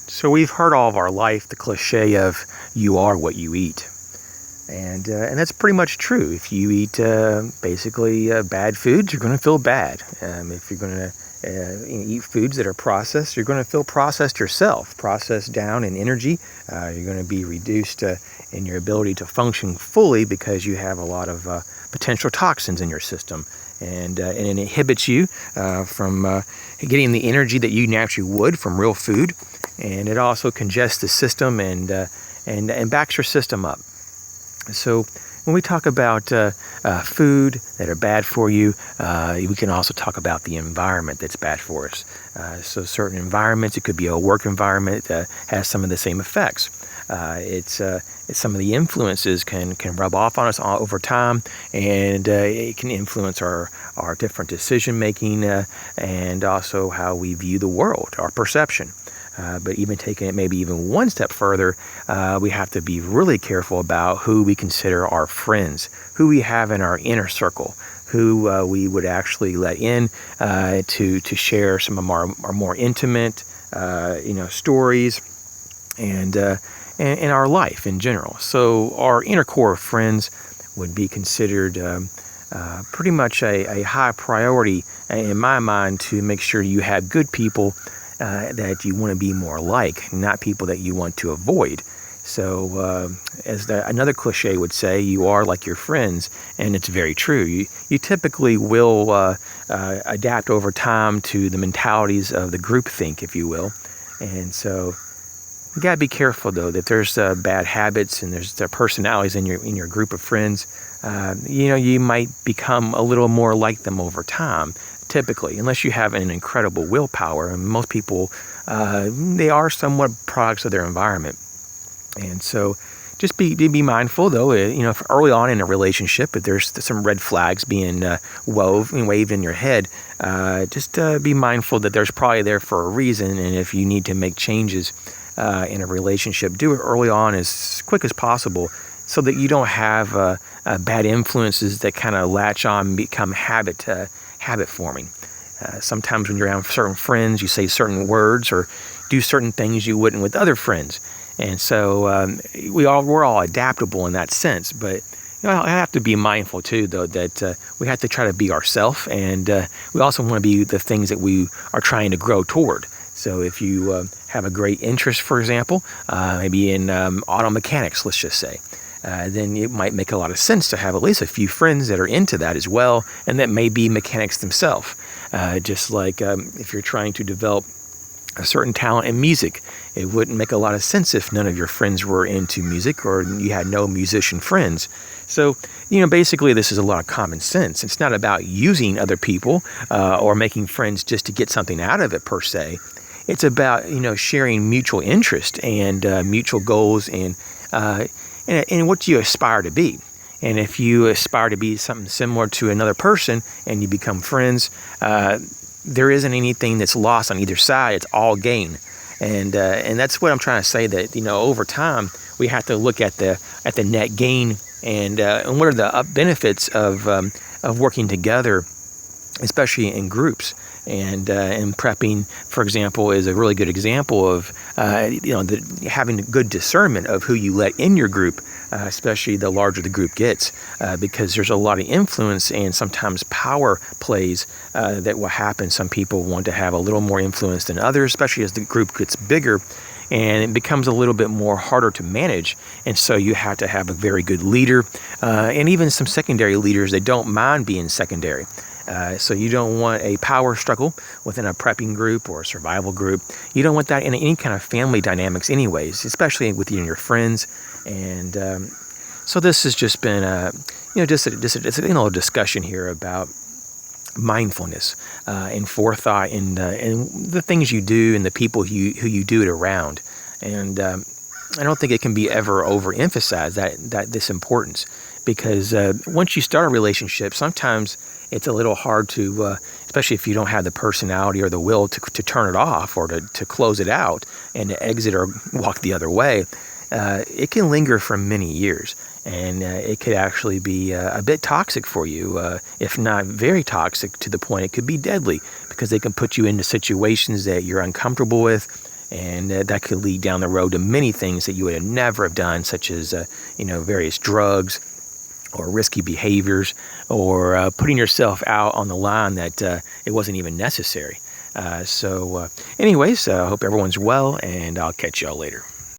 So we've heard all of our life the cliche of "you are what you eat," and that's pretty much true. If you eat basically bad foods, you're going to feel bad. If you're going to eat foods that are processed, you're going to feel processed yourself, processed down in energy. You're going to be reduced in your ability to function fully because you have a lot of potential toxins in your system. And it inhibits you from getting the energy that you naturally would from real food, and it also congests the system and backs your system up. So when we talk about food that are bad for you, we can also talk about the environment that's bad for us. So certain environments, it could be a work environment that has some of the same effects. It's some of the influences can rub off on us over time, and it can influence our different decision making and also how we view the world, our perception. But even taking it maybe even one step further, we have to be really careful about who we consider our friends, who we have in our inner circle, who we would actually let in to share some of our more intimate, stories and our life in general. So our inner core of friends would be considered pretty much a high priority in my mind to make sure you have good people that you want to be more like, not people that you want to avoid. So as another cliche would say, you are like your friends, and it's very true. You typically will adapt over time to the mentalities of the groupthink, if you will. And so you got to be careful, though, that there's bad habits and there's personalities in your group of friends. You might become a little more like them over time, typically, unless you have an incredible willpower. And most people, they are somewhat products of their environment. And so just be mindful, though, early on in a relationship, if there's some red flags being waved in your head, just be mindful that there's probably there for a reason. And if you need to make changes in a relationship, do it early on as quick as possible so that you don't have bad influences that kind of latch on and become habit forming. Sometimes when you're around certain friends, you say certain words or do certain things you wouldn't with other friends. And so we're all adaptable in that sense, but I have to be mindful too, though, that we have to try to be ourselves, and we also want to be the things that we are trying to grow toward. So if you have a great interest, for example, maybe in auto mechanics, let's just say, then it might make a lot of sense to have at least a few friends that are into that as well, and that may be mechanics themselves. Just like if you're trying to develop a certain talent in music, it wouldn't make a lot of sense if none of your friends were into music or you had no musician friends. So, basically this is a lot of common sense. It's not about using other people or making friends just to get something out of it per se. It's about, sharing mutual interest and mutual goals and what you aspire to be. And if you aspire to be something similar to another person and you become friends, there isn't anything that's lost on either side. It's all gain. And that's what I'm trying to say, that, over time, we have to look at the net gain and what are the benefits of working together, especially in groups. And prepping, for example, is a really good example of having good discernment of who you let in your group, especially the larger the group gets, because there's a lot of influence and sometimes power plays that will happen. Some people want to have a little more influence than others, especially as the group gets bigger, and it becomes a little bit more harder to manage. And so you have to have a very good leader, and even some secondary leaders that don't mind being secondary. So you don't want a power struggle within a prepping group or a survival group. You don't want that in any kind of family dynamics anyways, especially with you and your friends. And so this has just been a discussion here about mindfulness and forethought and the things you do and the people who you do it around. And I don't think it can be ever overemphasized that this importance, because once you start a relationship, sometimes it's a little hard to, especially if you don't have the personality or the will to turn it off or to close it out and to exit or walk the other way. It can linger for many years, and it could actually be a bit toxic for you, if not very toxic to the point it could be deadly, because they can put you into situations that you're uncomfortable with. And that could lead down the road to many things that you would have never have done, such as, various drugs or risky behaviors, or putting yourself out on the line that it wasn't even necessary. Anyways, I hope everyone's well, and I'll catch y'all later.